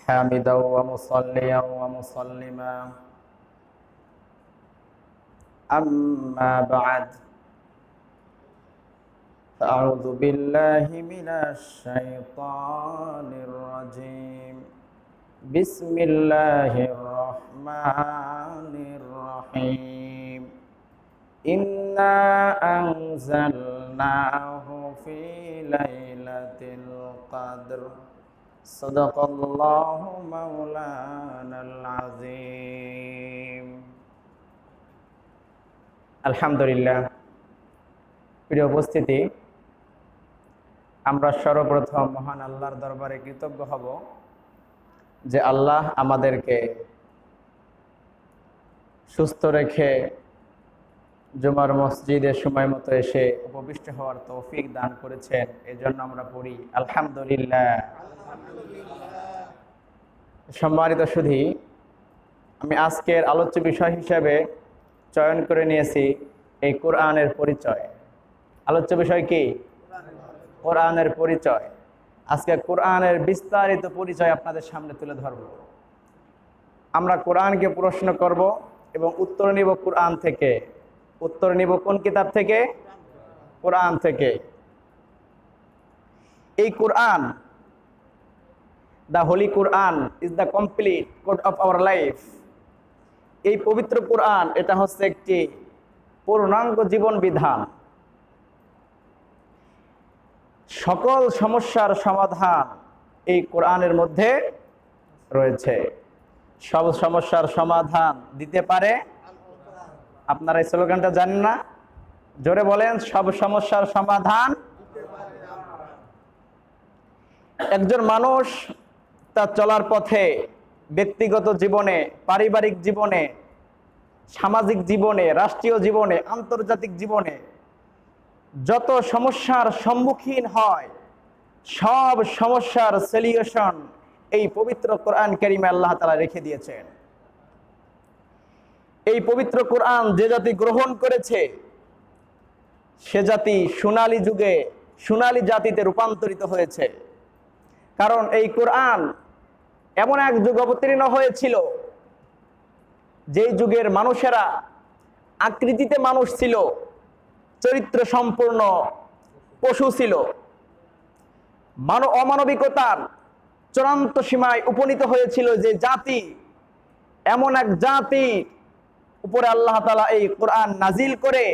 حامدا ومصليا ومسلما أما بعد فأعوذ بالله من الشيطان الرجيم بسم الله الرحمن الرحيم إنا أنزلناه في ليلة القدر صدق الله مولانا العظيم আলহামদুলিল্লাহ। প্রিয় উপস্থিতি, আমরা সর্বপ্রথম মহান আল্লাহর দরবারে কৃতজ্ঞ হব যে আল্লাহ আমাদেরকে সুস্থ রেখে জুমার মসজিদে সময় মতো এসে উপবিষ্ট হওয়ার তৌফিক দান করেছেন। এজন্য আমরা পড়ি আলহামদুলিল্লাহ। সম্মানিত সুধী, আমি আজকের আলোচ্য বিষয় হিসেবে চয়ন করে নিয়েছি এই কোরআনের পরিচয়। আলোচ্য বিষয় কি? কোরআনের পরিচয়। আজকে কোরআনের বিস্তারিত পরিচয় আপনাদের সামনে তুলে ধরব। আমরা কোরআনকে প্রশ্ন করব এবং উত্তর নিব কোরআন থেকে। উত্তর নিব কোন কিতাব থেকে? কোরআন থেকে। এই Quran, the holy Quran is the complete code of our life. এই পবিত্র কোরআন, এটা হচ্ছে একটি পূর্ণাঙ্গ জীবন বিধান। সকল সমস্যার সমাধান এই কোরআনের মধ্যে রয়েছে। সব সমস্যার সমাধান দিতে পারে। আপনারা এই স্লোগানটা জানেন না? জোরে বলেন, সব সমস্যার সমাধান। একজন মানুষ তার চলার পথে, ব্যক্তিগত জীবনে, পারিবারিক জীবনে, সামাজিক জীবনে, রাষ্ট্রীয় জীবনে, আন্তর্জাতিক জীবনে যত সমস্যার সম্মুখীন হয়, সব সমস্যার সলিউশন এই পবিত্র কোরআন কারিমে আল্লাহ তাআলা রেখে দিয়েছেন। এই পবিত্র কোরআন যে জাতি গ্রহণ করেছে, সে জাতি সোনালী যুগে সোনালী জাতিতে রূপান্তরিত হয়েছে। কারণ এই কোরআন এমন এক যুগ অবতীর্ণ হয়েছিল, যেই যুগের মানুষেরা আকৃতিতে মানুষ ছিল, চরিত্র সম্পূর্ণ পশু ছিল। অমানবিকতার চূড়ান্ত সীমায় উপনীত হয়েছিল যে জাতি, এমন এক জাতি উপরে আল্লাহ তাআলা এই কোরআন নাজিল করে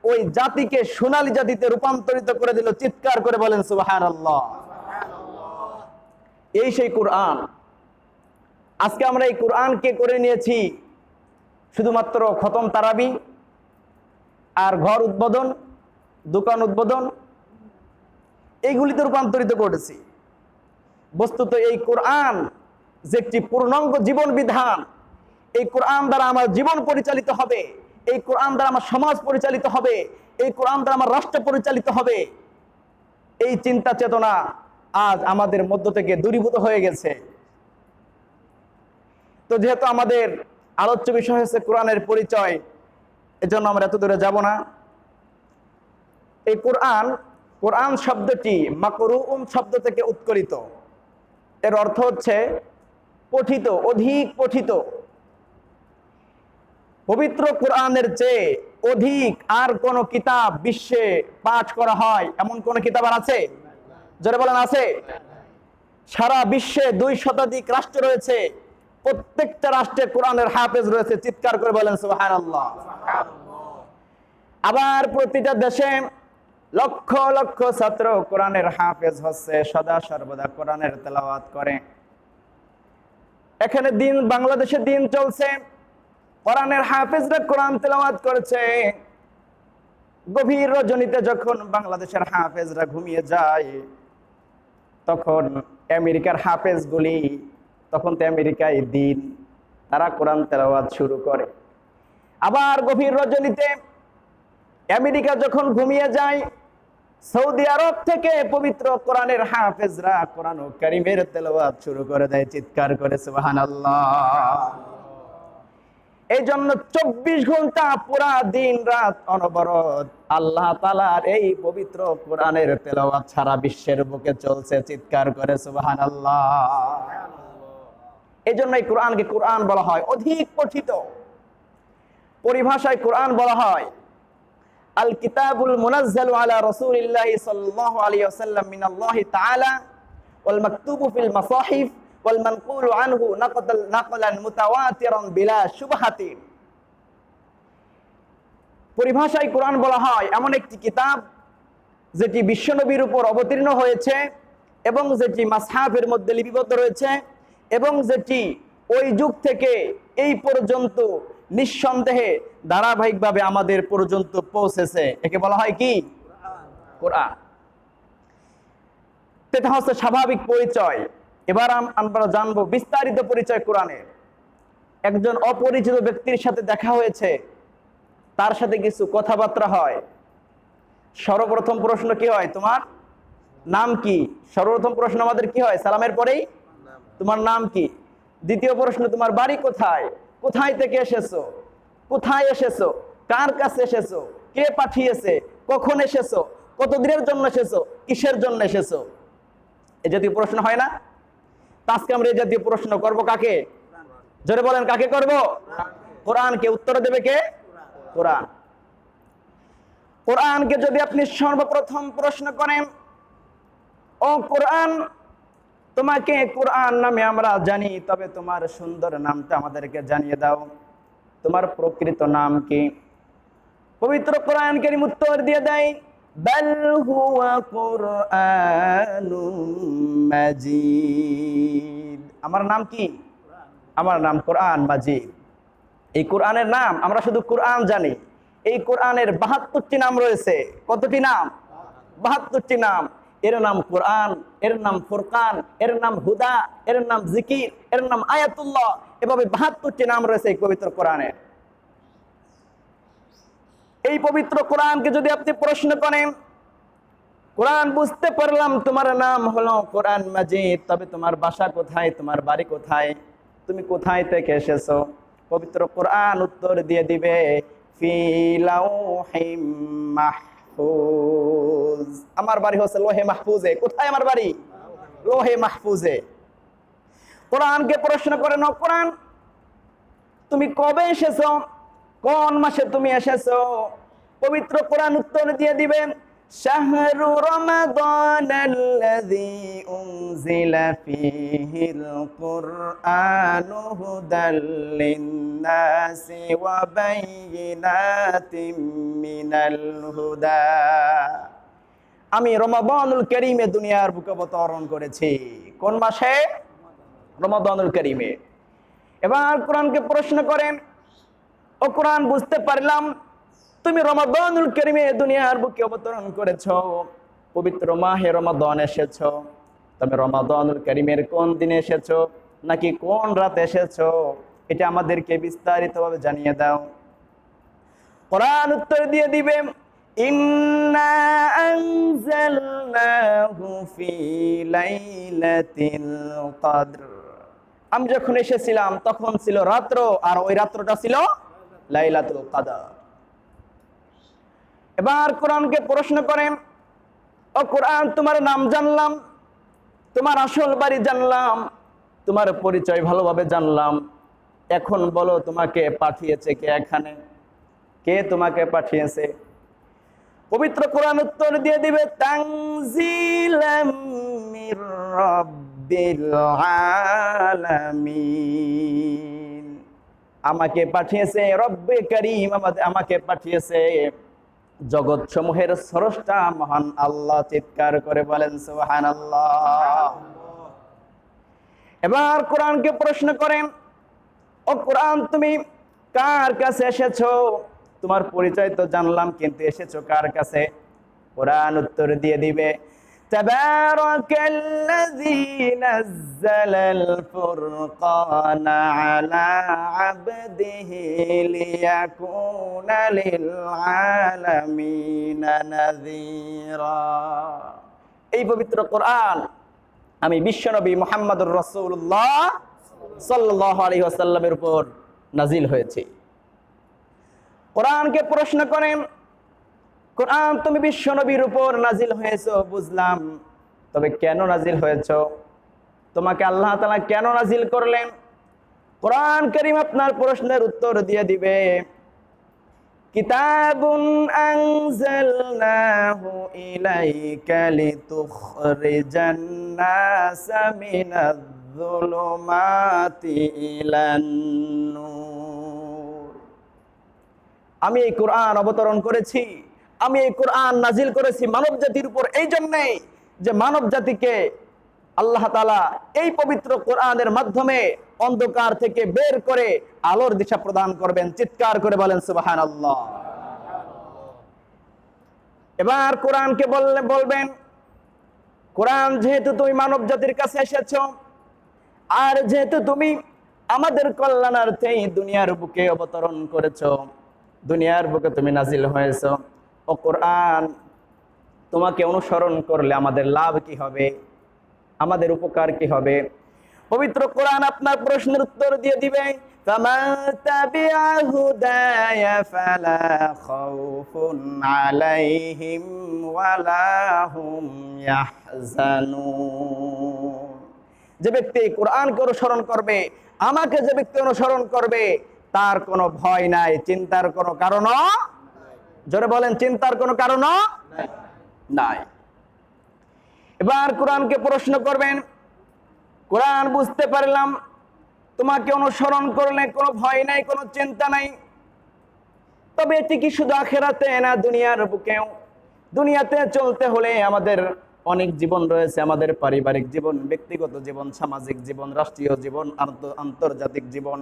ওই জাতিকে সোনালী জাতিতে রূপান্তরিত করে দিল। চিৎকার করে বলেন সুবহানাল্লাহ। এই সেই কোরআন। আজকে আমরা এই কোরআনকে করে নিয়েছি শুধুমাত্র খতম তারাবি আর ঘর উদ্বোধন, দোকান উদ্বোধন, এইগুলিতে রূপান্তরিত করেছি। বস্তুত এই কোরআন যে একটি পূর্ণাঙ্গ জীবন বিধান। এই কোরআন দ্বারা আমার জীবন পরিচালিত হবে, এই কোরআন দ্বারা আমার সমাজ পরিচালিত হবে, এই কোরআন দ্বারা আমার রাষ্ট্র পরিচালিত হবে। এই চিন্তা চেতনা আজ আমাদের মধ্য থেকে দূরীভূত হয়ে গেছে। তো যেহেতু আমাদের আলোচ্য বিষয় হচ্ছে কোরআনের পরিচয়, এজন্য আমরা এত দূরে যাব না। এই কোরআন, কোরআন শব্দটি মাকরুউন শব্দ থেকে উৎকলিত। এর অর্থ হচ্ছে পঠিত, অধিক পঠিত। পবিত্র কোরআনের চেয়ে অধিক আর কোন কিতাব বিশ্বে পাঠ করা হয় এমন কোন কিতাব আর আছে? যারা বলেন আছে। সারা বিশ্বে 2 শতাধিক রাষ্ট্র রয়েছে, প্রত্যেকটা রাষ্ট্রে কোরআনের হাফেজ রয়েছে। চিৎকার করে বলেন সুবহানাল্লাহ। আবার প্রতিটা দেশে লক্ষ লক্ষ ছাত্র কোরআনের হাফেজ হচ্ছে, সদা সর্বদা কোরআনের তেলাওয়াত করে। এখানে দিন, বাংলাদেশে দিন চলছে, কোরআনের হাফেজরা কোরআন তেলাওয়াত করেছে। গভীর রজনীতে যখন বাংলাদেশের হাফেজরা ঘুমিয়ে যায়, তখন আমেরিকার হাফেজগুলি, তখন তো আমেরিকায় দিন, তারা কোরআন তেলাওয়াত শুরু করে। আবার গভীর রজনীতে আমেরিকা যখন ঘুমিয়ে যায়, সৌদি আরব থেকে পবিত্র কোরআনের হাফেজরা কোরআন কারীমের তেলাওয়াত শুরু করে দেয়। চিৎকার করে সুবহানাল্লাহ। এই জন্য 24 ঘন্টা পুরা দিন রাত অনবরত আল্লাহ তাআলার এই পবিত্র কোরআনের তেলাওয়াত সারা বিশ্বের বুকে চলছে। চিৎকার করে সুবহানাল্লাহ। এই জন্য এই কোরআনকে কোরআন বলা হয়, অধিক পঠিত। পরিভাষায় কোরআন বলা হয় আল কিতাবুল মুনাজ্জালু আলা রাসূলিল্লাহি সাল্লাল্লাহু আলাইহি ওয়াসাল্লাম মিনাল্লাহি তাআলা ওয়াল মাকতুবু ফিল মাসাহিফ ওয়াল মানকুলু আনহু নাকলান মুতাওয়াতিরান বিলা শুবহাতিন। পরিভাষায় কোরআন বলা হয় এমন একটি কিতাব যেটি বিশ্বনবীর উপর অবতীর্ণ হয়েছে এবং যেটি মাসহাফের মধ্যে লিপিবদ্ধ রয়েছে এবং যেটি ওই যুগ থেকে এই পর্যন্ত নিঃসন্দেহে ধারাবাহিকভাবে আমাদের পর্যন্ত পৌঁছেছে। একে বলা হয় কি? কোরআন। এটা হচ্ছে স্বাভাবিক পরিচয়। এবার আমরা জানবো বিস্তারিত পরিচয় কোরআনের। একজন অপরিচিত ব্যক্তির সাথে দেখা হয়েছে, তার সাথে কিছু কথাবার্তা হয়। সর্বপ্রথম প্রশ্ন কি হয়? তোমার নাম কি? সর্বপ্রথম প্রশ্ন আমাদের কি হয়? সালামের পরেই তোমার নাম কি? দ্বিতীয় প্রশ্ন, তোমার বাড়ি কোথায়? কোথায় থেকে এসেছো? কোথায় এসেছো? কার কাছে এসেছো? কে পাঠিয়েছে? কখন এসেছো? কতদিনের জন্য এসেছো? কিসের জন্য এসেছো? এই জাতীয় প্রশ্ন হয় না? আজকে আমরা এই জাতীয় প্রশ্ন করব কাকে? জোরে বলেন, কাকে করব? কোরআনকে। উত্তর দেবে কে? কোরআন। কোরআনকে যদি আপনি সর্বপ্রথম প্রশ্ন করেন, ও কোরআন, তোমাকে কোরআন নামে আমরা জানি, তবে তোমার সুন্দর নামটা আমাদেরকে জানিয়ে দাও। তোমার প্রকৃত নাম কি? পবিত্র কোরআন কারীম উত্তর দিয়ে দেয়, বাল হুয়া কুরআনুম মাজিদ। আমার নাম কি? আমার নাম কোরআন মাজিদ। এই কোরআনের নাম আমরা শুধু কোরআন জানি। এই কোরআনের ৭২টি নাম রয়েছে। কতটি নাম? ৭২টি নাম। এর নাম কোরআন, এর নাম ফুরকান, এর নাম হুদা, এর নাম জিকির, এর নাম আয়াতুল্লাহ। এভাবে ৭২টি নাম রয়েছে এই পবিত্র কোরআনে। এই পবিত্র কোরআনকে যদি আপনি প্রশ্ন করেন, কোরআন বুঝতে পারলাম তোমার নাম হলো কোরআন মাজিদ, তবে তোমার বাসা কোথায়? তোমার বাড়ি কোথায়? তুমি কোথায় থেকে এসেছো? পবিত্র কোরআন উত্তর দিয়ে দিবে, ফি লাউহিম মাহফুজ। আমার বাড়ি হচ্ছে লোহে মাহফুজে। কোথায় আমার বাড়ি? লোহে মাহফুজে। কোরআনকে প্রশ্ন করেন, ও কোরআন, তুমি কবে এসেছো? কোন মাসে তুমি এসেছো? পবিত্র কোরআন উত্তর দিয়ে দিবেন, শাহরু রমাদানাল্লাযী উনজিলা ফীহিল কুরআনু হুদাল লিন্নাসি ওয়া বায়িনাতিম মিনাল হুদা। আমি রমাদানুল কারীমে দুনিয়ার বুকে অবতরণ করেছি। কোন মাসে? রমাদানুল কারীমে। এবার কোরআনকে প্রশ্ন করেন, ও কোরআন, বুঝতে পারলাম তুমি রমাদানুল কারীমে দুনিয়ার বুকে অবতরণ করেছো, পবিত্র মাহে রমাদান এসেছো, তবে রমাদানুল কারীমের কোন দিনে এসেছো নাকি কোন রাতে এসেছো? এটা আমাদেরকে বিস্তারিতভাবে জানিয়ে দাও। কোরআন উত্তর দিয়ে দিবে, ইন্না আনজালনাহু ফি লাইলাতিল কদর। আমি যখন এসেছিলাম তখন ছিল রাত্র, আর ওই রাত্রটা ছিল লাইলাতুল কদর। এবার কোরআনকে প্রশ্ন করেন, ও কোরআন, তোমার নাম জানলাম, তোমার আসল বাড়ি জানলাম, তোমার পরিচয় ভালোভাবে জানলাম, এখন বলো তোমাকে পাঠিয়েছে কে? এখানে কে তোমাকে পাঠিয়েছে? পবিত্র কোরআন উত্তর দিয়ে দিবে, তানজিলাম মির রাব্বিল আলামিন। আমাকে পাঠিয়েছে রব্বে কারীম, আমাকে পাঠিয়েছে জগৎ সমূহের স্রষ্টা মহান আল্লাহ। চিৎকার করে বলেন সুবহানাল্লাহ। এবার কোরআনকে প্রশ্ন করেন, ও কোরআন, তুমি কার কাছে এসেছো? তোমার পরিচয় তো জানলাম, কিন্তু এসেছো কার কাছে? কোরআন উত্তর দিয়ে দিবে, তাবারাকাল্লাযী নাযালাল ফুরকানা আলা আবদিহি লিয়াকুনা লিল আলামিনা নাযীরা। এই পবিত্র কোরআন আমি বিশ্বনবী মুহাম্মদুর রাসূলুল্লাহ সাল্লাল্লাহু আলাইহি ওয়াসাল্লামের উপর নাজিল হয়েছে। কোরআনকে প্রশ্ন করেন, কোরআন, তুমি বিশ্বনবীর উপর নাজিল হয়েছো বুঝলাম, তবে কেন নাজিল হয়েছো? তোমাকে আল্লাহ তাআলা কেন নাজিল করলেন? কোরআন কারীম আপনার প্রশ্নের উত্তর দিয়ে দিবে। কিতাবুন আনজালনাহু ইলাইকা লিতুখরিজান নাসা মিনাজ-যুলুমাতি ইলান নূর। আমি এই কোরআন অবতরণ করেছি, আমি এই কোরআন নাজিল করেছি মানব জাতির উপর, এই জন্যে যে মানব জাতিকে আল্লাহ তাআলা এই পবিত্র কোরআনের মাধ্যমে অন্ধকার থেকে বের করে আলোর দিশা প্রদান করবেন। চিৎকার করে বলেন সুবহানাল্লাহ। এবার কোরআনকে বলবেন, কোরআন যেহেতু তুমি মানব জাতির কাছে এসেছো, আর যেহেতু তুমি আমাদের কল্যাণার্থে দুনিয়ার বুকে অবতরণ করেছো, দুনিয়ার বুকে তুমি নাজিল হয়েছো, ও কোরআন তোমাকে অনুসরণ করলে আমাদের লাভ কি হবে, আমাদের উপকার কি হবে? পবিত্র কোরআন আপনার প্রশ্নের উত্তর দিয়ে দিবে। ফামান তাবিআ হুদায়া ফালা খাউফুন আলাইহিম ওয়ালা হুম ইয়াহজানুন। যে ব্যক্তি কোরআনকে অনুসরণ করবে, আমাকে যে ব্যক্তি অনুসরণ করবে, তার কোনো ভয় নাই, চিন্তার কোনো কারণ জোরে বলেন, চিন্তার কোনো কারণ নাই। এবার কোরআনকে প্রশ্ন করবেন, কোরআন বুঝতে পারলাম তোমাকে অনুসরণ করলে কোনো ভয় নাই, কোনো চিন্তা নাই, তবে এটি কি শুধু আখিরাতে না দুনিয়ার বুকেও? দুনিয়াতে চলতে হলে আমাদের অনেক জীবন রয়েছে, আমাদের পারিবারিক জীবন, ব্যক্তিগত জীবন, সামাজিক জীবন, রাষ্ট্রীয় জীবন, আন্তর্জাতিক জীবন।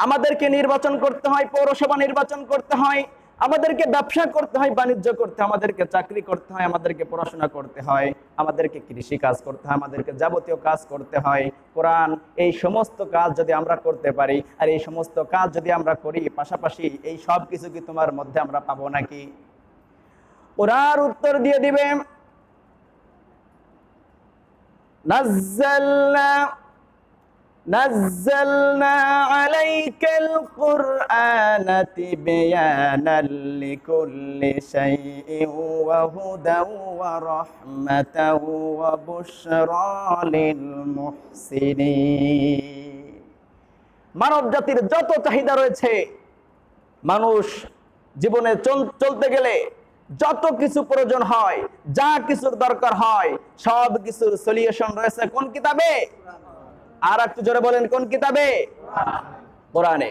আমাদেরকে নির্বাচন করতে হয়, পৌরসভা নির্বাচন করতে হয়, আমাদেরকে ব্যবসা করতে হয়, বাণিজ্য করতে হয়, আমাদেরকে চাকরি করতে হয়, আমাদেরকে পড়াশোনা করতে হয়, আমাদেরকে কৃষি কাজ করতে হয়, আমাদেরকে যাবতীয় কাজ করতে হয়। কোরআন এই সমস্ত কাজ যদি আমরা করতে পারি, আর এই সমস্ত কাজ যদি আমরা করি, পাশাপাশি এই সব কিছু কি তোমার মধ্যে আমরা পাবো নাকি? কোরআন উত্তর দিয়ে দিবে, নাজ্জালনা আলাইকাল কুরআনা তিবয়ানাল লিকুল্লি শাইইন ওয়া হুদাও ওয়া রাহমাতাও ওয়া বুশরা লিল মুহসিনিন। মানব জাতির যত চাহিদা রয়েছে, মানুষ জীবনে চলতে গেলে যত কিছু প্রয়োজন হয়, যা কিছুর দরকার হয়, সব কিছুর সলিউশন রয়েছে কোন কিতাবে? আর একটু জোরে বলেন, কোন কিতাবে? কোরআনে।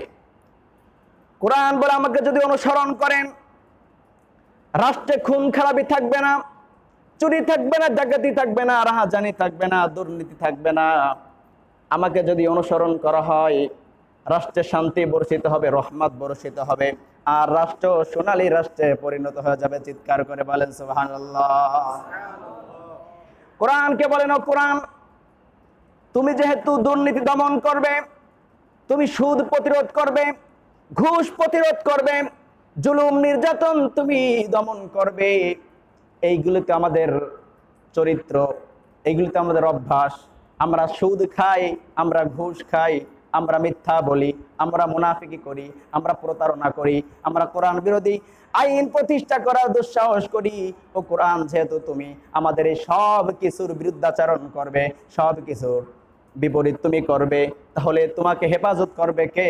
কোরআন বলে আমাকে যদি অনুসরণ করেন, রাষ্ট্রে খুন খারাপি থাকবে না, চুরি থাকবে না, ডাকাতি থাকবে না, রাহাজানি থাকবে না, দুর্নীতি থাকবে না। আমাকে যদি অনুসরণ করা হয়, রাষ্ট্রে শান্তি বর্ষিত হবে, রহমত বর্ষিত হবে, আর রাষ্ট্র সোনালী রাষ্ট্রে পরিণত হয়ে যাবে। চিৎকার করে বলেন সুবহানাল্লাহ। কোরআনকে বলেন, ও কোরআন, তুমি যেহেতু দুর্নীতি দমন করবে, তুমি সুদ প্রতিরোধ করবে, ঘুষ প্রতিরোধ করবে, জুলুম নির্যাতন তুমি দমন করবে, এইগুলোতে আমাদের চরিত্র, এইগুলোতে আমাদের অভ্যাস। আমরা সুদ খাই, আমরা ঘুষ খাই, আমরা মিথ্যা বলি, আমরা মুনাফিকি করি, আমরা প্রতারণা করি, আমরা কোরআন বিরোধী আইন প্রতিষ্ঠা করার দুঃসাহস করি। ও কোরআন, যেহেতু তুমি আমাদের এই সব কিছুর বিরুদ্ধাচরণ করবে, সব কিছুর বিপরীত তুমি করবে, তাহলে তোমাকে হেফাজত করবে কে?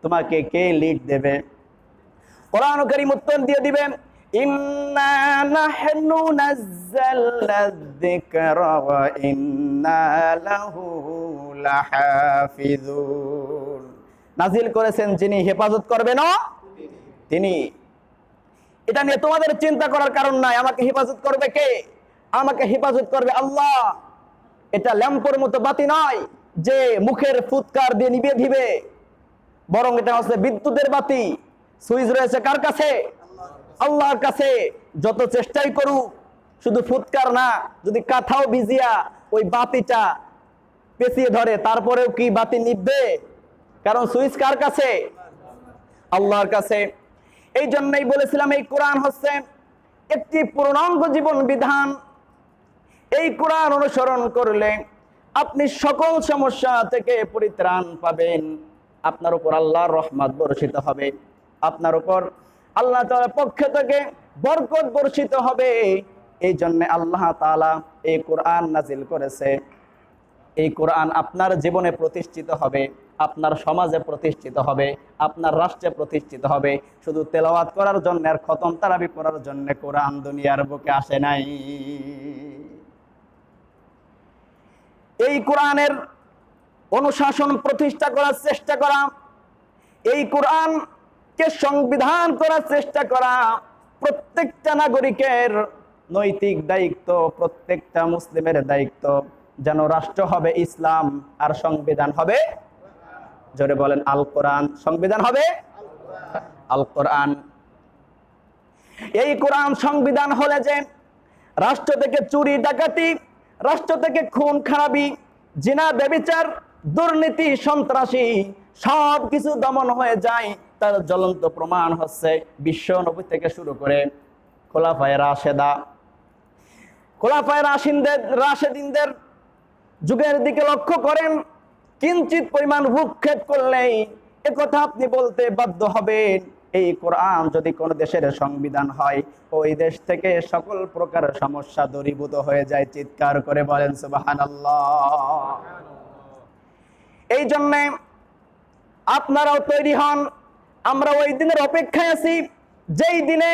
তোমাকে কে লিড দেবে? কোরআন কারীম উত্তর দিয়ে দিবেন, ইন্না নাহনু নাযালনা যিকরা ওয়া ইন্না লাহু লাহাফিজুন। নাজিল করেছেন যিনি, হেফাজত করবেন তিনি। এটা নিয়ে তোমাদের চিন্তা করার কারণ নাই। আমাকে হেফাজত করবে কে? আমাকে হেফাজত করবে আল্লাহ। এটা ল্যাম্পের মতো বাতি নয় যে মুখের ফুৎকার দিয়ে নিভিয়ে দিবে, বরং এটা হচ্ছে বিদ্যুতের বাতি। সুইচ রয়েছে কার কাছে? আল্লাহর কাছে। যত চেষ্টাই করুক, শুধু ফুৎকার না, যদি কাঁথাও ভিজিয়া ওই বাতিটা পেঁচিয়ে ধরে, তারপরেও কি বাতি নিভবে? কারণ সুইচ কার কাছে? আল্লাহর কাছে। এই জন্যই বলেছিলাম, এই কোরআন হচ্ছে একটি পূর্ণাঙ্গ জীবন বিধান। এই কোরআন অনুসরণ করলে আপনি সকল সমস্যা থেকে পরিত্রাণ পাবেন। আপনার উপর আল্লাহর রহমত বর্ষিত হবে, আপনার উপর আল্লাহ তাআলার পক্ষ থেকে বরকত বর্ষিত হবে। এই জন্য আল্লাহ তাআলা এই কোরআন নাজিল করেছে। এই কোরআন আপনার জীবনে প্রতিষ্ঠিত হবে, আপনার সমাজে প্রতিষ্ঠিত হবে, আপনার রাষ্ট্রে প্রতিষ্ঠিত হবে। শুধু তেলাওয়াত করার জন্য আর খতম তারাবি পড়ার জন্য কোরআন দুনিয়ার বুকে আসে নাই। এই কোরআনের অনুশাসন প্রতিষ্ঠা করার চেষ্টা করা, এই কোরআনকে সংবিধান করার চেষ্টা করা প্রত্যেকটা নাগরিকের নৈতিক দায়িত্ব, প্রত্যেকটা মুসলিমের দায়িত্ব। যেন রাষ্ট্র হবে ইসলাম আর সংবিধান হবে, জোরে বলেন, আল কোরআন। সংবিধান হবে আল কোরআন। এই কোরআন সংবিধান হলে যে রাষ্ট্র থেকে চুরি ডাকাতি, রাষ্ট্র থেকে খুন খারাপি, জিনা ব্যভিচার, দুর্নীতি, সন্ত্রাসী সব কিছু দমন হয়ে যায়। তার জ্বলন্ত প্রমাণ হচ্ছে বিশ্ব নবী থেকে শুরু করে খোলাফায়ে রাশেদা, খোলাফায়ে রাশেদিনদের যুগের দিকে লক্ষ্য করেন। কিঞ্চিত পরিমাণ ভূক্ষেপ করলেই একথা আপনি বলতে বাধ্য হবেন, এই কোরআন যদি কোন দেশের সংবিধান হয়, ওই দেশ থেকে সকল প্রকার সমস্যা দূরীভূত হয়ে যায়। চিৎকার করে বলেন সুবহানাল্লাহ। এই জন্যে আপনারাও তৈরি হন, আমরা ওই দিনের অপেক্ষায় আছি যেই দিনে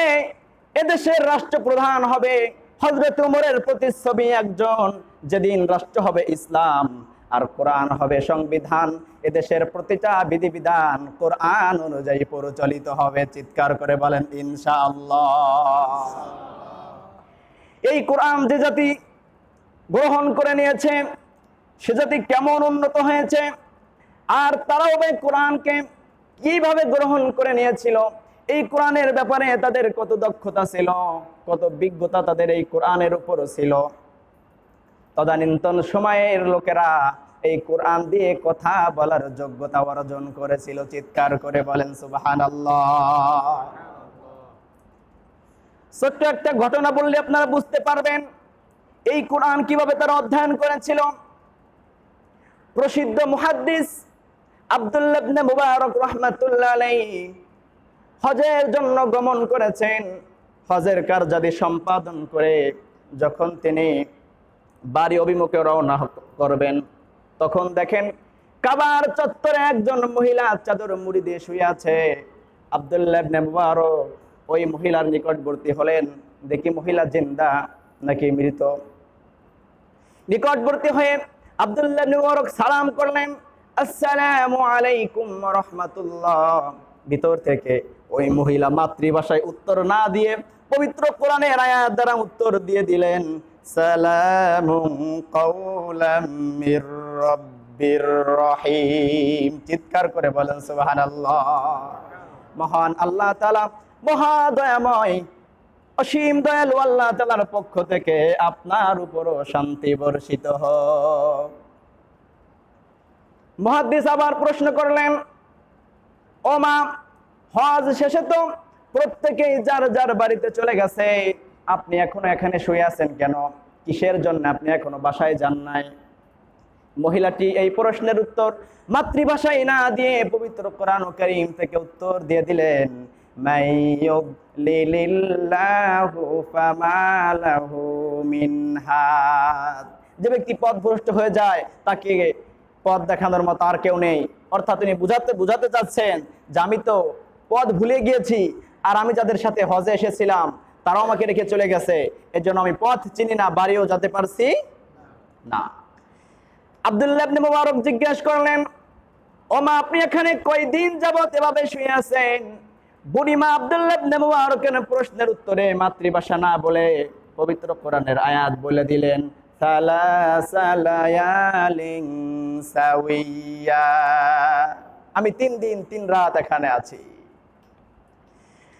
এদেশের রাষ্ট্রপ্রধান হবে হযরত ওমরের প্রতিচ্ছবি একজন, যেদিন রাষ্ট্র হবে ইসলাম আর কোরআন হবে সংবিধান। এদেশের প্রতিটা বিধিবিধান কোরআন অনুযায়ী পরিচালিত হবে। চিৎকার করে বলেন ইনশাআল্লাহ। এই কোরআন যে জাতি গ্রহণ করে নিয়েছে সে জাতি কেমন উন্নত হয়েছে, আর তারাও এই কোরআনকে কিভাবে গ্রহণ করে নিয়েছিল, এই কোরআনের ব্যাপারে তাদের কত দক্ষতা ছিল, কত বিজ্ঞতা তাদের এই কোরআনের উপর ছিল। তদানীন্তন সময়ের লোকেরা এই কোরআন দিয়ে কথা বলার যোগ্যতা অর্জন করেছিল। চিৎকার করে বলেন সুবহানাল্লাহ। ছোট্ট একটা ঘটনা বললে আপনারা বুঝতে পারবেন এই কোরআন কিভাবে তারা অধ্যয়ন করেছিল। প্রসিদ্ধ মুহাদ্দিস আব্দুল্লাহ ইবনে মুবারক রাহমাতুল্লাহ আলাইহি হজের জন্য গমন করেছেন। হজের কার্যাদি সম্পাদন করে যখন তিনি বাড়ি অভিমুখে রওনা করবেন, তখন দেখেন কাবার চত্বরে একজন মহিলা চাদর মুড়ি দিয়ে শুয়ে আছে। আব্দুল্লাহ ইবনে মুবারক ওই মহিলার নিকটবর্তী হলেন, দেখি মহিলা জিন্দা নাকি মৃত। নিকটবর্তী হয়ে আব্দুল্লাহ ইবনে মুবারক সালাম করলেন, আসসালামু আলাইকুম ওয়া রাহমাতুল্লাহ। ভিতর থেকে ওই মহিলা মাতৃভাষায় উত্তর না দিয়ে পবিত্র কোরআনের আয়াত দ্বারা উত্তর দিয়ে দিলেন, সালামুন কাওলাম মির রাব্বির রহিম। চিৎকার করে বলেন সুবহানাল্লাহ। মহান আল্লাহ তাআলা মহাদয়াময় অসীম দয়ালু আল্লাহ তাআলার পক্ষ থেকে আপনার উপরও শান্তি বর্ষিত হোক। মুহাদ্দিস আবার প্রশ্ন করলেন, ও মা, হজ শেষে তো প্রত্যেকেই যার যার বাড়িতে চলে গেছে, আপনি এখনো এখানে শুয়ে আছেন কেন? কিসের জন্য আপনি এখনো বাসায় যান নাই? মহিলাটি এই প্রশ্নের উত্তর মাতৃভাষায় না দিয়ে পবিত্র কোরআন কারীম থেকে উত্তর দিয়ে দিলেন, মাইয়ুদলিলিল্লাহু ফামালাহু মিন হাদ। যে ব্যক্তি পথভ্রষ্ট হয়ে যায় তাকে পথ দেখানোর মতো আর কেউ নেই। অর্থাৎ তিনি বুঝাতে চাচ্ছেন যে আমি তো পথ ভুলে গিয়েছি, আর আমি যাদের সাথে হজে এসেছিলাম তারাও আমাকে রেখে চলে গেছে, এর জন্য আমি পথ চিনি না, বাড়িও যেতে পারছি না। আব্দুল্লাহ ইবনে মুবারক জিজ্ঞেস করলেন, ও মা, আপনি এখানে কয়দিন যাবত এভাবে শুয়ে আছেন? বুড়িমা আব্দুল্লাহ ইবনে মুবারকের প্রশ্নের উত্তরে মাতৃভাষা না বলে পবিত্র কোরআনের আয়াত বলে দিলেন, সালাসা লায়ালিন সাওয়িয়া। আমি 3 দিন 3 রাত এখানে আছি।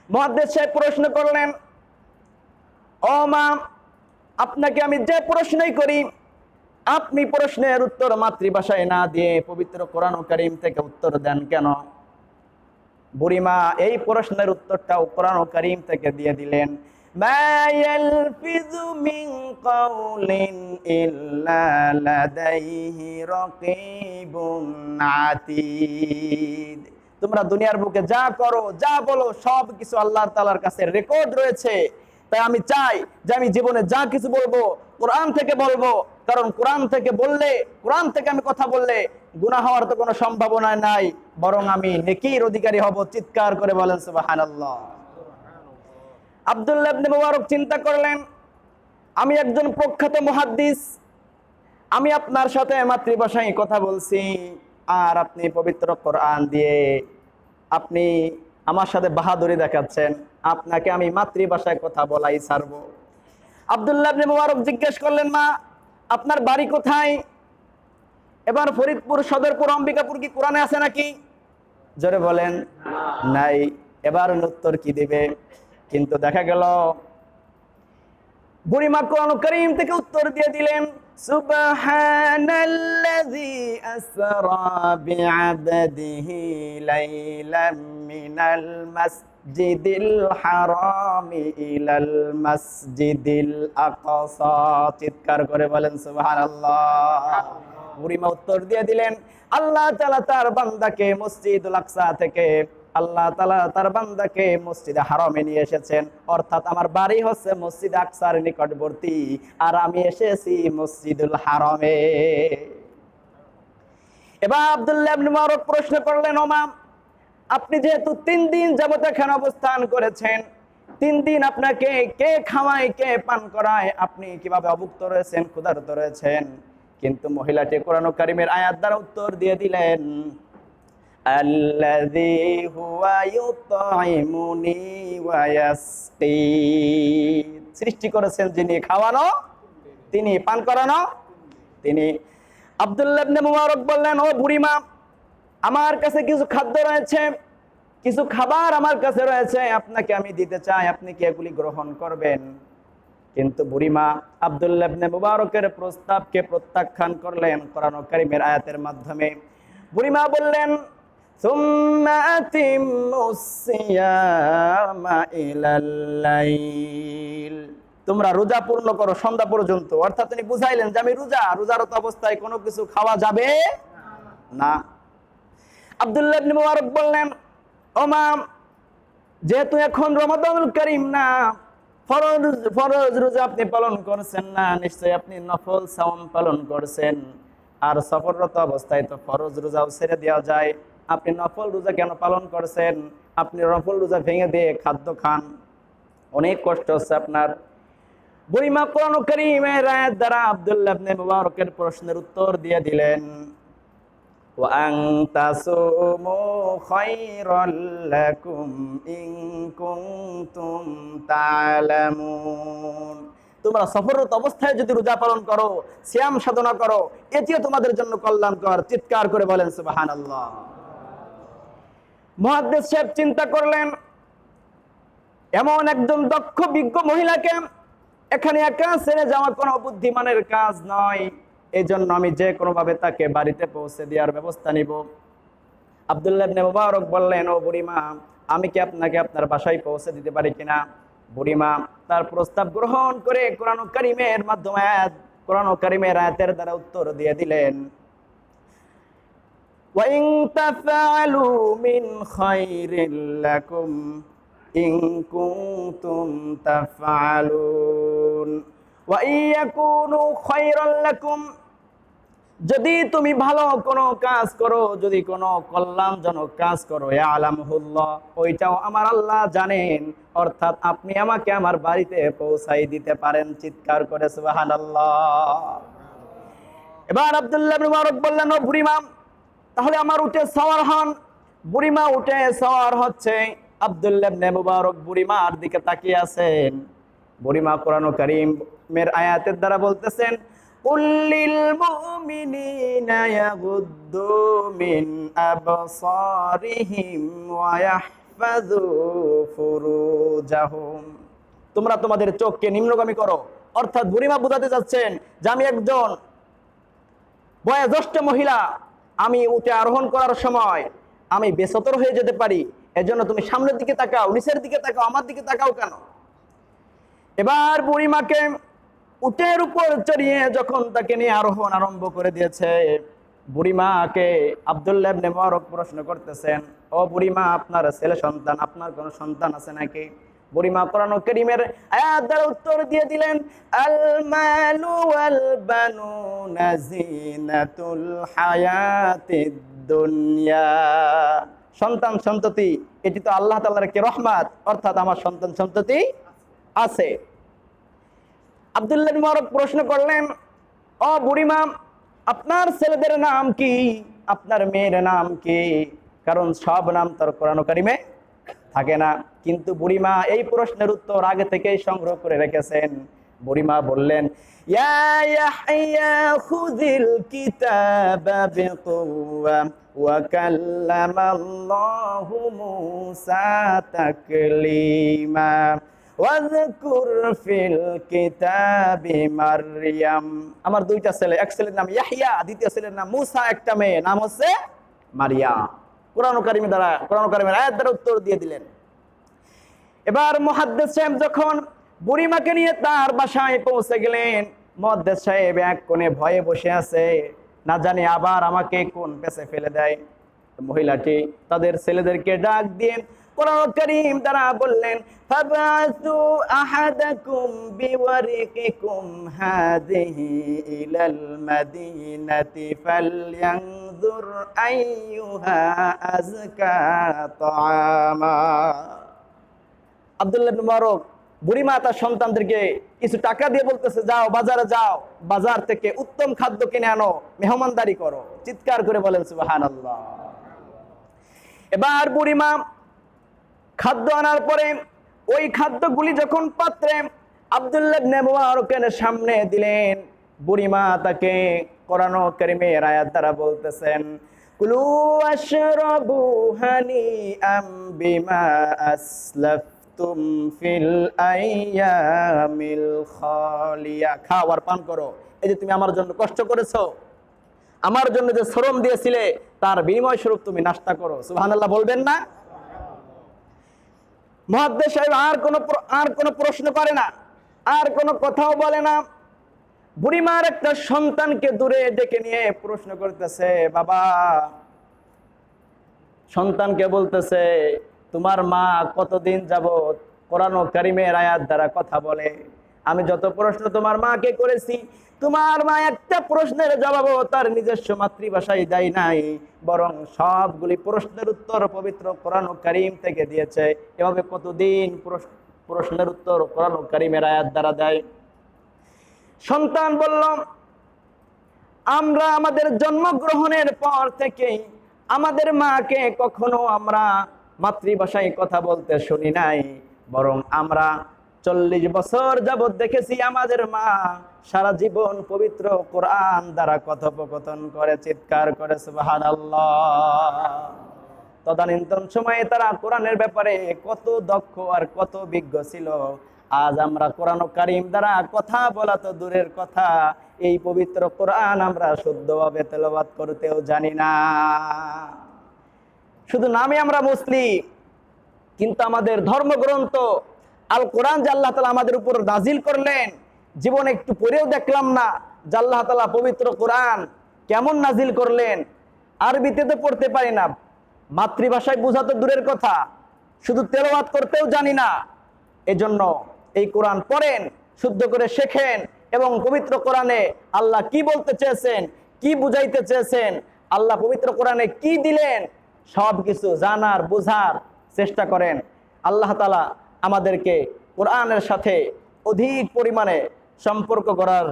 মুহাদ্দিস সাহেব প্রশ্ন করলেন, ও মা, আপনাকে আমি যে প্রশ্নই করি আপনি প্রশ্নের উত্তর মাতৃভাষায় না দিয়ে পবিত্র কোরআন কারীম থেকে উত্তর দেন কেন? বুড়িমা এই প্রশ্নের উত্তরটাও কোরআন কারীম থেকে দিয়ে দিলেন, মা ইয়ালফিযু মিন কাওলিন ইল্লা লাদাইহি রাকীবুন আতীদ। তোমরা দুনিয়ার বুকে যা করো, যা বলো, সব কিছু আল্লাহ তাআলার কাছে রেকর্ড রয়েছে। তাই আমি চাই যে আমি জীবনে যা কিছু বলবো কোরআন থেকে বলবো, কারণ কোরআন থেকে বললে, কোরআন থেকে আমি কথা বললে গুনাহ হওয়ার তো কোনো সম্ভাবনা নাই, বরং আমি নেকির অধিকারী হব। চিৎকার করে বলেন সুবহানাল্লাহ। আব্দুল্লাহ ইবনে মুবারক চিন্তা করলেন, আমি একজন প্রখ্যাত মুহাদ্দিস, আমি আপনার সাথে মাতৃভাষায় কথা বলছি, আর আপনি পবিত্র কোরআন দিয়ে আপনি আমার সাথে বাহাদুরি দেখাচ্ছেন, আপনাকে আমি মাতৃভাষায় কথা বলাই ছাড়বো। আব্দুল্লাহ ইবনে মুবারক জিজ্ঞেস করলেন, মা আপনার বাড়ি কোথায়? এবার ফরিদপুর, সদরপুর, অম্বিকাপুর কি কোরআনে আছে নাকি? জোরে বলেন নাই। এবার উত্তর কি দিবে? কিন্তু দেখা গেল বুড়িমা কোরআন কারীম থেকে উত্তর দিয়ে দিলেন, সুবহানাল্লাযী আসরা বিআবদিহি লাইলাম মিনাল মাসজিদিল হারামি ইলাল মাসজিদিল আকসা। চিৎকার করে বলেন সুবহানাল্লাহ। বুড়িমা উত্তর দিয়ে দিলেন, আল্লাহ তাআলা তার বান্দাকে মসজিদুল আকসা থেকে, আল্লাহ তাআলা তার বান্দাকে মসজিদে হারামে নিয়ে এসেছেন, অর্থাৎ আমার বাড়ি হচ্ছে মসজিদ আকসার নিকটবর্তী, আর আমি এসেছি মসজিদুল হারামে। এবার আব্দুল্লাহ ইবনে মুবারক প্রশ্ন করলেন, ও মা আপনি যেহেতু 3 দিন যাবত এখানে অবস্থান করেছেন, 3 দিন আপনাকে কে খাওয়ায়, কে পান করায়, আপনি কিভাবে অভুক্ত রয়েছেন, ক্ষুধার্ত রয়েছেন? কিন্তু মহিলাটি কোরআন কারীমের আয়াত দ্বারা উত্তর দিয়ে দিলেন, আল্লাযী হুয়া ইউতঈমুনি ওয়া ইয়াসকিন। সৃষ্টি করেছেন যিনি, খাওয়ানো তিনি, পান করানো তিনি। আব্দুল্লাহ ইবনে মুবারক বললেন, ও বুড়িমা আমার কাছে কিছু খাদ্য রয়েছে, কিছু খাবার আমার কাছে রয়েছে, আপনাকে আমি দিতে চাই, আপনি কি এগুলি গ্রহণ করবেন? কিন্তু বুড়িমা আব্দুল্লাহ ইবনে মুবারকের প্রস্তাবকে প্রত্যাখ্যান করলেন কোরআন কারীমের আয়াতের মাধ্যমে। বুড়িমা বললেন, সুম্মা আতিম্মুস সিয়ামা ইলাল লাইল। তোমরা রোজা পূর্ণ করো সন্ধ্যা পর্যন্ত। অর্থাৎ তিনি বুঝাইলেন যে আমি রোজারত অবস্থায় কোনো কিছু খাওয়া যাবে না। আব্দুল্লাহ ইবনে মুবারক বললেন, ও মা যেহেতু এখন রমাদানুল কারীম না, ফরজ রোজা আপনি পালন করছেন না, নিশ্চয়ই আপনি নফল সাওম পালন করছেন, আর সফররত অবস্থায় তো ফরজ রোজাও ছেড়ে দেওয়া যায়, আপনি নফল রোজা কেন পালন করছেন? আপনি নফল রোজা ভেঙে দিয়ে খাদ্য খান, অনেক কষ্ট হচ্ছে আপনার। বুড়িমা কোরআন কারীমের আয়াত দ্বারা আব্দুল্লাহ ইবনে মুবারকের প্রশ্নের উত্তর দিয়ে দিলেন, ওয়া আন তাসুমু খায়রাল লাকুম ইন কুনতুম তা'লামুন। তোমরা সফররত অবস্থায় যদি রোজা পালন করো, সিয়াম সাধনা করো, এটিও তোমাদের জন্য কল্যাণকর। চিৎকার করে বলেন সুবহানাল্লাহ। মুহাদ্দিস সাহেব চিন্তা করলেন, এমন একজন দক্ষ বিজ্ঞ মহিলাকে এখানে একা ছেড়ে যাওয়া কোনো বুদ্ধিমানের কাজ নয়, এই জন্য আমি যে কোনো ভাবে তাকে বাড়িতে পৌঁছে দেওয়ার ব্যবস্থা নিব। আব্দুল্লাহ ইবনে মুবারক বললেন, ও বুড়িমা আমি কি আপনাকে আপনার বাসায় পৌঁছে দিতে পারি কিনা? বুড়িমা তার প্রস্তাব গ্রহণ করে কোরআন কারীমের মাধ্যমে, কোরআন কারীমের আয়াতের দ্বারা উত্তর দিয়ে দিলেন, ওয়া ইন তাফআলু মিন খায়রিল লাকুম ইন কুনতুম তাফআলুন ওয়া ইয়াকুনু খায়রাল লাকুম। যদি তুমি ভালো কোনো কাজ করো, যদি কোনো কল্যাণজনক কাজ করো, ইয়ালামুহুল্লাহ, ওইটাও আমার আল্লাহ জানেন, অর্থাৎ আপনি আমাকে আমার বাড়িতে পৌঁছাই দিতে পারেন। চিৎকার করে সুবহানাল্লাহ। এবার আব্দুল্লাহ ইবনে মুবারক বললেন, ও বুড়িমা তাহলে আমার উঠে সওয়ার হন। বুড়িমা উঠে সওয়ার হচ্ছে। আব্দুল্লাহ ইবনে মুবারক বুড়িমার দিকে তাকিয়ে আছেন। বুড়িমা কোরআন কারীমের আয়াতের দ্বারা বলতেছেন, কুল্লিল মুমিনিনা ইয়াগুদ্দু মিন আবসারিহিম ওয়া ইয়াহফাযু ফুরুজাহুম। তোমরা তোমাদের চোখকে নিম্নগামী করো। অর্থাৎ বুড়িমা বোঝাতে যাচ্ছেন যে আমি একজন বয়োজ্যেষ্ঠ মহিলা, আমি উঠে আরোহণ করার সময় আমি বেসতর হয়ে যেতে পারি, এজন্য তুমি সামনের দিকে তাকাও, নিচের দিকে তাকাও, আমার দিকে তাকাও কেন? এবার বুড়িমাকে উটের উপর চড়িয়ে যখন তাকে নিয়ে আরোহণ আরম্ভ করে দিয়েছে, বুড়িমাকে আব্দুল্লাহ ইবনে মুবারক প্রশ্ন করতেছেন, ও বুড়িমা আপনার ছেলে সন্তান, আপনার কোনো সন্তান আছে নাকি? বুড়িমা কোরআন কারীমের আয়াত দ্বারা উত্তর দিয়ে দিলেন, আল মালু ওয়াল বানুনা জিনাতুল হায়াতিদ দুনিয়া। সন্তান সন্ততি এটি তো আল্লাহ তাআলার কি রহমত, অর্থাৎ আমার সন্তান সন্ততি আছে। আব্দুল্লাহ বিন মুবারক প্রশ্ন করলেন, ও বুড়িমা, আপনার ছেলেদের নাম কি, আপনার মেয়ের নাম কি? কারণ সব নাম তার কোরআন কারীমে থাকে না। কিন্তু বুড়িমা এই প্রশ্নের উত্তর আগে থেকেই সংগ্রহ করে রেখেছেন। বুড়িমা বললেন, ইয়া ইয়াহইয়া খুযিল কিতাবা বিকুওয়া ওয়া কাল্লামাল্লাহু মূসা তাকলীমা ওয়াযকুর ফিল কিতাবি মারইয়াম। আমার দুইটা ছেলে, এক ছেলের নাম ইয়াহইয়া, দ্বিতীয় ছেলের নাম মূসা, একটা মেয়ে নাম হচ্ছে মারিয়াম। কোরআন কারীমের দ্বারা, কোরআন কারীমের আয়াত দ্বারা উত্তর দিয়ে দিলেন। এবার মুহাদ্দিস সাহেব যখন বুড়িমাকে নিয়ে তার বাসায় পৌঁছে গেলেন, মুহাদ্দিস সাহেব এক কোণে ভয়ে বসে আছে, না জানি আবার আমাকে কোন পেছে ফেলে দেয়। মহিলাটি তাদের ছেলেদেরকে ডাক দিয়ে কোরআন কারীম দ্বারা বললেন, ফাবাসু আহাদাকুম বিওয়ারিকিকুম হাযিহি ইলাল মাদিনাতি ফালয়ানজুর আইয়ুহা আযকা তাআমা। আব্দুল্লাহ ইবনে মুবারক বুড়িমা তার সন্তানদেরকে কিছু টাকা দিয়ে বলতেছে, যাও বাজারে যাও, বাজার থেকে উত্তম খাদ্য কিনে আনো, মেহমানদারি করো। চিৎকার করে বলেন সুবহানাল্লাহ। এবার বুড়িমা খাদ্য আনার পরে ওই খাদ্যগুলি যখন পাত্রে আব্দুল্লাহ ইবনে মুবারকের সামনে দিলেন, বুড়িমা তাকে কোরআন কারীমের আয়াত দ্বারা বলতেছেন, কুলু আশরাবু হানিআম বিমা আসলাফতুম ফিল আইয়ামিল খালিয়া। খাও আর পান করো, এই যে তুমি আমার জন্য কষ্ট করেছো, আমার জন্য যে শ্রম দিয়েছিলে, তার বিনিময় স্বরূপ তুমি নাস্তা করো। সুবহানাল্লাহ বলবেন না? মুহাদ্দিস সাহেব আর কোনো প্রশ্ন করে না, আর কোনো কথাও বলে না। বুড়িমার একটা সন্তানকে দূরে ডেকে নিয়ে প্রশ্ন করতেছে, বাবা, সন্তানকে বলতেছে, তোমার মা কতদিন যাবত কোরআন কারীমের আয়াত দ্বারা কথা বলে? আমি যত প্রশ্ন তোমার মাকে করেছি, তোমার মা একটা প্রশ্নের জবাবও তার নিজস্ব মাতৃভাষায় দেয় নাই, বরং সবগুলি প্রশ্নের উত্তর পবিত্র কোরআন কারীম থেকে দিয়েছে। এভাবে কতদিন প্রশ্নের উত্তর কোরআন কারীমের আয়াত দ্বারা দেয়? সন্তান বলল, আমরা আমাদের জন্মগ্রহণের পর থেকেই আমাদের মাকে কখনো আমরা মাতৃভাষায় কথা বলতে শুনি নাই, বরং আমরা 40 বছর যাবত দেখেছি আমাদের মা সারা জীবন পবিত্র কোরআন দ্বারা কথোপকথন করে। চিৎকার করে সুবহানাল্লাহ। তদানীন্তন সময়ে তারা কোরআনের ব্যাপারে কত দক্ষ আর কত বিজ্ঞ ছিল। আজ আমরা কোরআন কারীম দ্বারা কথা বলা তো দূরের কথা, এই পবিত্র কোরআন আমরা শুদ্ধভাবে তেলাওয়াত করতেও জানি না। শুধু নামে আমরা মুসলিম, কিন্তু আমাদের ধর্মগ্রন্থ আল কোরআন যে আল্লাহ তাআলা আমাদের উপর নাজিল করলেন, জীবনে একটু পড়েও দেখলাম না যে আল্লাহ তাআলা পবিত্র কোরআন কেমন নাজিল করলেন। আরবিতে তো পড়তে পারি না, মাতৃভাষায় বোঝা তো দূরের কথা, শুধু তেলাওয়াত করতেও জানি না। এজন্য এই কোরআন পড়েন, শুদ্ধ করে শেখেন, এবং পবিত্র কোরআনে আল্লাহ কি বলতে চেয়েছেন, কি বুঝাইতে চেয়েছেন, আল্লাহ পবিত্র কোরআনে কি দিলেন, সব কিছু জানার বোঝার চেষ্টা করেন। আল্লাহ তাআলা আমাদেরকে কোরআনের সাথে অধিক পরিমাণে সম্পর্ক করার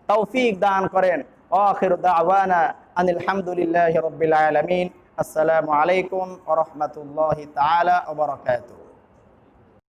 তৌফিক দান করেন। আখিরু দাওয়ানা আনিল হামদুলিল্লাহি রাব্বিল আলামিন। আসসালামু আলাইকুম ওয়া রাহমাতুল্লাহি তাআলা ওয়া বারাকাতুহু।